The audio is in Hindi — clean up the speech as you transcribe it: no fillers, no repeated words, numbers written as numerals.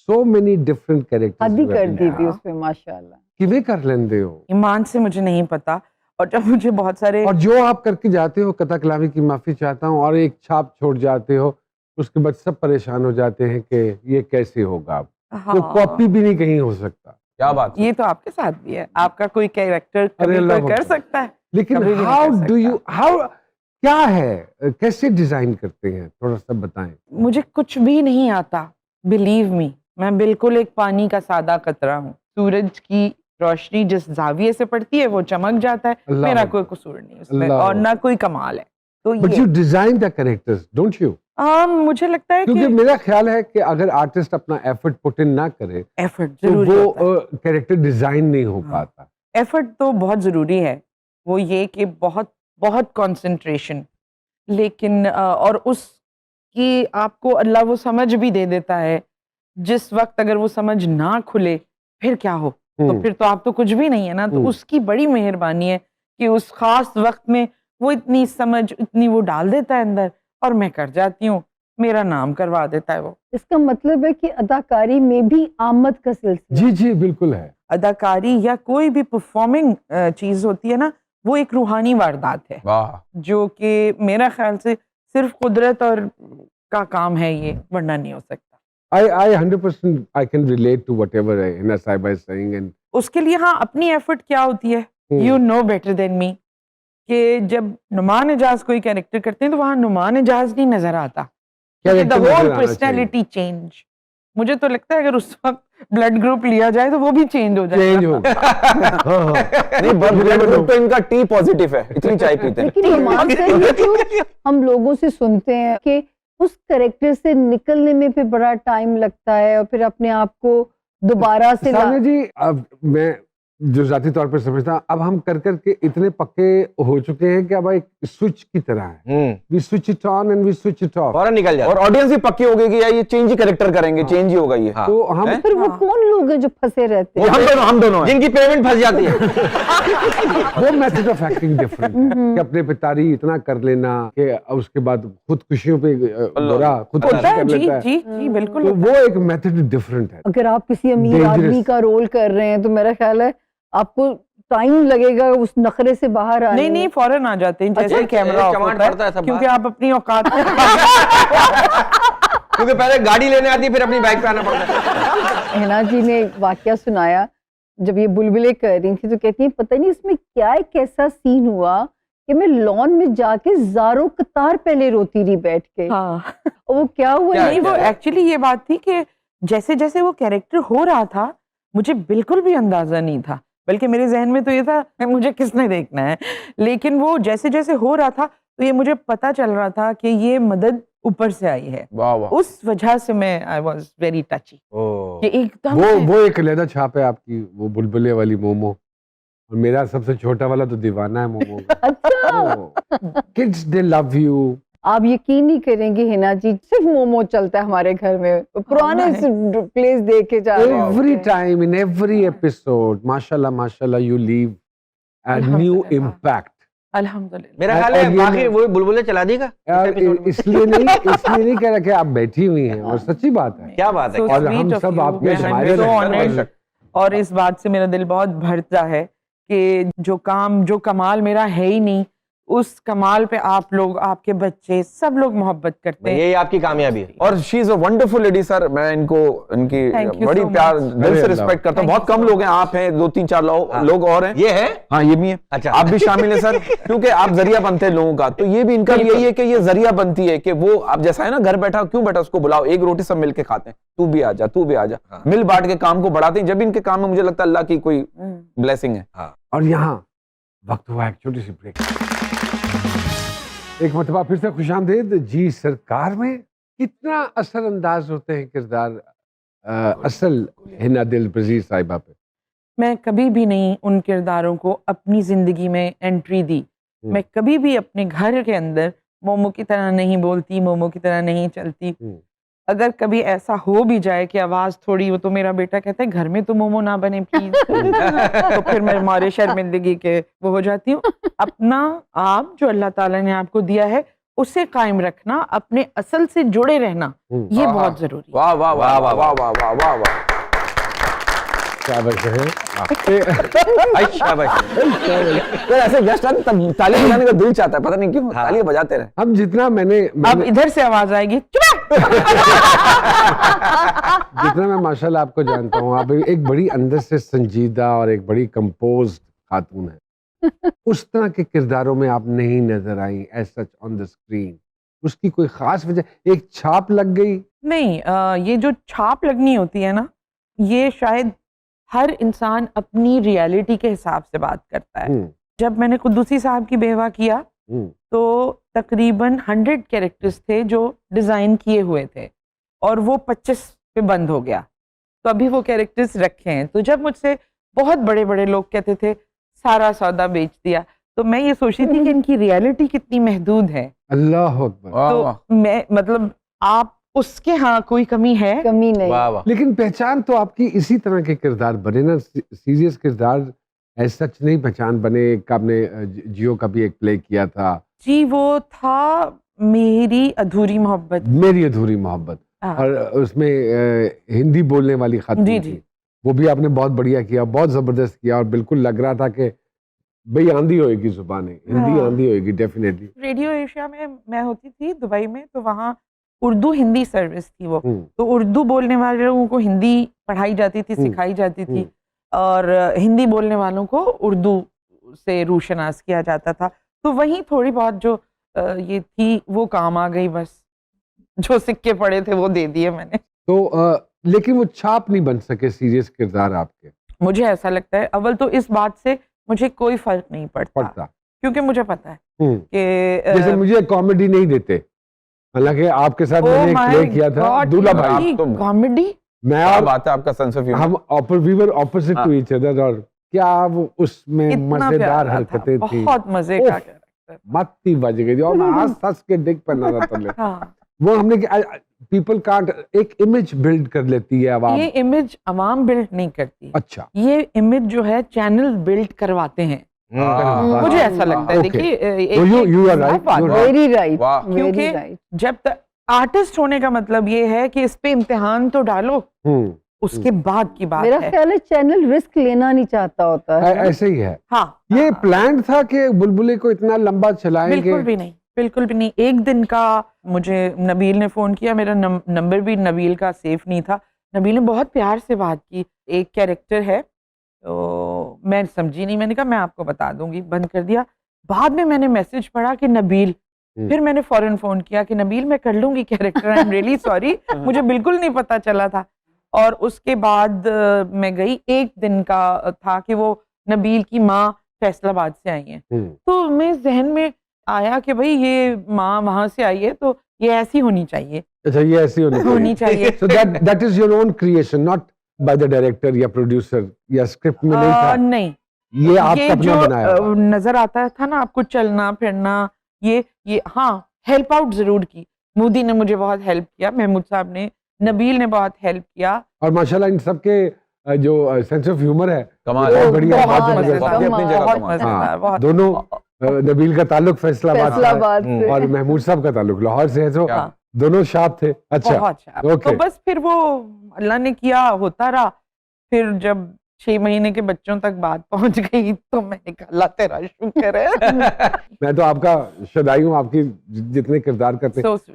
so many different characters. हद ही कर दी थी हाँ। उसमें माशाल्लाह। किਵੇਂ कर लेंदे हो? ईमान से मुझे नहीं पता, और जब मुझे बहुत सारे और जो आप करके जाते हो, कथा कलामी की माफी चाहता हूँ, और एक छाप छोड़ जाते हो, उसके बाद सब परेशान हो जाते हैं कि ये कैसे होगा। तो हाँ, कॉपी भी नहीं कहीं हो सकता। क्या बात है? ये तो आपके साथ भी है, आपका कोई कैरेक्टर कभी अल्लाह कोई कर अकबर। सकता है, लेकिन कभी भी नहीं हाउ कर डू यू, सकता। हाउ, क्या है, कैसे डिजाइन करते हैं, थोड़ा सा बताएं। मुझे कुछ भी नहीं आता, बिलीव मी, मैं बिल्कुल एक पानी का सादा कतरा हूँ। सूरज की रोशनी जिस जाविये से पड़ती है वो चमक जाता है, अल्लाह मेरा अकबर। कोई कसूर नहीं उसमें, अल्लाह और अकबर। ना कोई कमाल है। तो बट ये you design the characters, don't you? मुझे लगता है क्योंकि कि मेरा ख्याल है कि अगर आर्टिस्ट अपना एफर्ट पुट इन ना करे एफर्ट तो जरूरी होता है। वो कैरेक्टर डिजाइन नहीं हो हाँ। पाता। एफर्ट तो बहुत ज़रूरी है, वो ये कि बहुत बहुत कंसंट्रेशन, लेकिन और उसकी आपको अल्लाह वो समझ भी दे देता है। जिस वक्त अगर वो समझ ना खुले फिर क्या हो, तो फिर तो आप तो कुछ भी नहीं है ना। तो उसकी बड़ी मेहरबानी है कि उस खास वक्त में वो इतनी समझ, इतनी वो डाल देता है अंदर, और मैं कर जाती हूँ, मेरा नाम करवा देता है वो। इसका मतलब है कि अदाकारी में भी आमद का सिलसिला। जी जी बिल्कुल है। अदाकारी या कोई भी परफॉर्मिंग चीज होती है ना, वो एक रूहानी वारदात है, वाह, जो कि मेरा ख्याल से सिर्फ कुदरत और का काम है ये, वरना नहीं हो सकता। I 100% I can relate to whatever Hina Saiba is saying, and उसके लिए हाँ अपनी एफर्ट क्या होती है, you know better than me, कि जब नुमान एजाज कोई कैरेक्टर करते हैं तो वहाँ नुमान एजाज नहीं नजर आता, द Character नजर होल आना पर्सनैलिटी चेंज। मुझे तो लगता है अगर उस वक्त ब्लड ग्रुप लिया जाए तो वो भी चेंज हो चेंज जाएगा। होगा। हाँ, हाँ। नहीं ब्लड ग्रुप तो इनका टी पॉजिटिव है, इतनी चाय पीते हैं। लेकिन ईमान से ये जो हम लोगों से सुनते हैं कि उस कैरेक्टर से निकलने में फिर बड़ा टाइम लगता है, और फिर अपने आप को दोबारा से सानिया जी, अब मैं जो जाती तौर पर समझता हूं, अब हम कर कर के इतने पक्के हो चुके हैं कि अब एक स्विच की तरह है। We switch it on and we switch it off. फौरन निकल जाता है। और ऑडियंस भी पक्की हो गई कि यार ये चेंज ही कैरेक्टर करेंगे, चेंज ही होगा ये। तो हम हैं? फिर वो कौन लोग हैं जो फंसे रहते वो हैं? हम दोनों हैं। जिनकी पेमेंट फंस जाती है। वो मेथड ऑफ एक्टिंग डिफरेंट है कि अपने पे तारीफ इतना कर लेना कि उसके बाद खुदकुशियों पे बुरा खुदकुशी होता है, कर जी लेता है। जी जी बिल्कुल तो होता वो एक मेथड डिफरेंट है। अगर आप किसी अमीर Dangerous. आदमी का रोल कर रहे हैं तो मेरा ख्याल है आपको टाइम लगेगा उस नखरे से बाहर है। आने नहीं नहीं, में। फौरन आ जाते हैं जैसे ही अच्छा, कैमरा ऑफ कमांड होता पड़ता है है, सब क्योंकि बात। आप अपनी औकात में क्योंकि पहले गाड़ी लेने आती है, फिर अपनी बाइक पे आना पड़ता है। हिना जी ने एक वाकया सुनाया, जब ये बुलबुलें कर रही थी तो कहती हैं पता नहीं इसमें क्या एक ऐसा सीन हुआ कि मैं लॉन में जाके ज़ारों कतार पहले रोती रही बैठ के। हाँ और वो क्या हुआ? क्या नहीं, वो एक्चुअली ये बात थी कि जैसे जैसे वो कैरेक्टर हो रहा था मुझे बिल्कुल भी अंदाजा नहीं था, बल्कि मेरे जहन में तो ये था मुझे किसने देखना है, लेकिन वो जैसे जैसे हो रहा था तो ये मुझे पता चल रहा था कि ये मदद ऊपर से आई है। वाह वाह। उस वजह से मैं आई वाज वेरी टची ओह। कि एकदम वो से वो एक अलहदा छाप है आपकी, वो बुलबुले वाली मोमो, और मेरा सबसे छोटा वाला तो दीवाना है मोमो का। अच्छा, किड्स दे लव यू। आप यकीन नहीं करेंगे हिना जी, सिर्फ मोमो चलता है हमारे घर में, पुराने प्लेस देख के जा रहे हैं। Every time, in every episode, माशाल्लाह माशाल्लाह, you leave a new अल्हम्दुलिल्लाह। impact. अल्हम्दुलिल्लाह। मेरा ख्याल और है ये बाकी मैं- वो बुलबुलें चला देगा यार, इस episode में। इसलिए नहीं कह रहा कि आप बैठी हुई हैं, और सच्ची बात है। क्या बात है। So और sweet हम of सब you, आपके मैं हमारे so हैं। honored, और इस बात से मेरा दिल बहुत भरता है कि जो कमाल मेरा है ही नहीं, उस कमाल पे आप लोग, आपके बच्चे, सब लोग मोहब्बत करते हैं। यही आपकी कामयाबी है। और she is a wonderful lady sir, मैं इनकी Thank you बड़ी so प्यार much. दिल से अरे रिस्पेक्ट करता हूँ। Thank बहुत you कम so लोग हैं, आप हैं, 2-3-4 लोग और हैं। ये है? हाँ ये भी है। अच्छा। आप भी शामिल हैं सर, क्योंकि आप जरिया बनते हैं लोगों का। तो ये भी इनका भी यही है कि ये जरिया बनती है कि वो आप जैसा है ना, घर बैठा क्यों बैठा, उसको बुलाओ, एक रोटी सब मिल के खाते हैं, तू भी आ जा, तू भी आ जा, मिल बांट के काम को बढ़ाते हैं। जब इनके काम में मुझे लगता है अल्लाह की कोई ब्लेसिंग है। और यहाँ वक्त हुआ एक छोटी सी ब्रेक। एक मरतबा फिर से खुशामदीद जी। सरकार में कितना असरअंदाज होते हैं किरदार असल हिना दिल पजीर साहिबा पे। मैं कभी भी नहीं उन किरदारों को अपनी जिंदगी में एंट्री दी। मैं कभी भी अपने घर के अंदर मोमो की तरह नहीं बोलती, मोमो की तरह नहीं चलती। अगर कभी ऐसा हो भी जाए कि आवाज थोड़ी, वो तो मेरा बेटा कहता है घर में तो मोमो ना बने प्लीज तो फिर मैं मारे शर्मिंदगी के वो हो जाती हूँ। अपना आप जो अल्लाह ताला ने आपको दिया है उसे कायम रखना, अपने असल से जुड़े रहना, ये आहा। बहुत जरूरी है। वाह वाह वाह वाह वाह वाह वाह वाह वाह क्या बात है अच्छा भाई तो ऐसे गेस्ट आते तब ताली बजाने का दिल चाहता है, पता नहीं क्यों ताली बजाते रहे। हम जितना अब इधर से आवाज आएगी, चुप! जितना मैं माशाल्लाह आपको जानता हूँ, आप एक बड़ी अंदर से संजीदा और एक बड़ी कंपोज्ड खातून है। उस तरह के किरदारों में आप नहीं नजर आई as such on the screen, उसकी कोई खास वजह, एक छाप लग गई? नहीं, ये जो छाप लगनी होती है ना, ये शायद हर इंसान अपनी रियलिटी के हिसाब से बात करता है। जब मैंने कुद्दूसी साहब की बेवा किया तो तकरीबन 100 कैरेक्टर्स थे जो डिज़ाइन किए हुए थे और वो 25 पे बंद हो गया, तो अभी वो कैरेक्टर्स रखे हैं। तो जब मुझसे बहुत बड़े बड़े लोग कहते थे सारा सौदा बेच दिया, तो मैं ये सोचती थी कि इनकी रियलिटी कितनी महदूद है। अल्लाह अकबर। तो मैं मतलब आप उसके हाँ कोई कमी है? कमी नहीं। वाह वाह लेकिन पहचान तो आपकी इसी तरह के किरदार बने ना, सीरियस किरदार एज सच नहीं पहचान बने। एक आपने जियो का भी एक प्ले किया था, जी, वो था मेरी अधूरी मोहब्बत। मेरी अधूरी मोहब्बत, हाँ। और उसमें हिंदी बोलने वाली खातून जी, थी। जी। वो भी आपने बहुत बढ़िया किया, बहुत जबरदस्त किया, और बिल्कुल लग रहा था कि भाई आंधी होएगी जुबानें, हिंदी हाँ। आंधी होएगी डेफिनेटली। रेडियो एशिया में मैं होती थी दुबई में, तो वहाँ उर्दू हिंदी सर्विस थी वो, तो उर्दू बोलने वाले लोगों को हिंदी पढ़ाई जाती थी, सिखाई जाती थी, और हिंदी बोलने वालों को उर्दू से रूशनास किया जाता था। तो वहीं थोड़ी बहुत जो ये थी वो काम आ गई, बस जो सिक्के पड़े थे वो दे दिए मैंने। तो लेकिन वो छाप नहीं बन सके सीरियस किरदार आपके। मुझे ऐसा लगता है, अव्वल तो इस बात से मुझे कोई फर्क नहीं पड़ता, क्योंकि मुझे पता है कि जैसे मुझे कॉमेडी नहीं देते, हालांकि आपके साथ मैंने एक प्ले किया था दूल्हा भाई, तो कॉमेडी, मैं क्या और बात है, आपका सेंस ऑफ ह्यूमर। हम we were opposite to each other, और क्या वो उसमें इतना मजेदार प्यारा था, हरकतें थी, बहुत मजे का कैरेक्टर। मत्ती बज गई थी, और मैं हंस के डिग पर ना तले। हाँ, वो हमने पीपल कांट, एक इमेज बिल्ड कर लेती है अवाम। ये इमेज अवाम बिल्ड नहीं करती, अच्छा, ये इमेज जो है चैनल बिल्ड करवाते हैं। मुझे ऐसा लगता है, Okay. देखिए you are right, you are right. Very right, वाह। वेरी क्योंकि राइट। जब तक आर्टिस्ट होने का मतलब ये है कि इस पे इम्तिहान तो डालो, उसके बाद की बात मेरा है। ख्याल है चैनल रिस्क लेना नहीं चाहता होता है। ऐसे ही है। हाँ, ये प्लान था कि बुलबुले को इतना लंबा चलाएंगे? बिल्कुल भी नहीं, बिल्कुल भी नहीं। एक दिन का मुझे नबील ने फोन किया, मेरा नंबर भी नबील का सेफ नहीं था। नबील ने बहुत प्यार से बात की, एक कैरेक्टर है, तो मैं समझी नहीं, मैंने कहा मैं आपको बता दूंगी, बंद कर दिया। बाद में मैंने मैसेज पढ़ा कि नबील, फिर मैंने फौरन फोन किया कि नबील मैं कर लूंगी character, I am really sorry, मुझे बिल्कुल नहीं पता चला था। और उसके बाद मैं गई, एक दिन का था कि वो नबील की माँ फैसलाबाद से आई हैं, तो मैं जहन में आया कि भाई ये माँ वहां से आई है तो ये ऐसी होनी चाहिए। अच्छा, ये ऐसी होनी चाहिए। So that is your own creation, not by the director या प्रोड्यूसर या स्क्रिप्ट में नहीं था? नहीं, ये आपका अपना जो बनाया हुआ? नजर आता था ना आपको, चलना फिरना, ये हाँ, हेल्प आउट जरूर की। मोदी ने मुझे बहुत हेल्प किया, महमूद साहब ने, नबील ने बहुत हेल्प किया, और माशाल्लाह इन सबके जो सेंस ऑफ ह्यूमर है कमाल बहुत है, बढ़िया, बहुत बहुत मजेदार, जबरदस्त। अपनी जगह बहुत कमाल। मजेदार, हाँ, बहुत। दोनों नबील का ताल्लुक फैसलाबाद से फैसलाबाद है, से। और महमूद साहब का ताल्लुक लाहौर से है, तो हाँ। दोनों शाप थे। अच्छा, बहुत शाबाश। ओके। तो बस फिर वो अल्लाह ने किया, होता रहा। फिर जब 6 महीने के बच्चों तक बात पहुंच गई तो मैंने कहा अल्लाह तेरा शुक्र है। मैं तो आपका शदाई हूँ, आपकी जितने किरदार करते हैं। So sweet.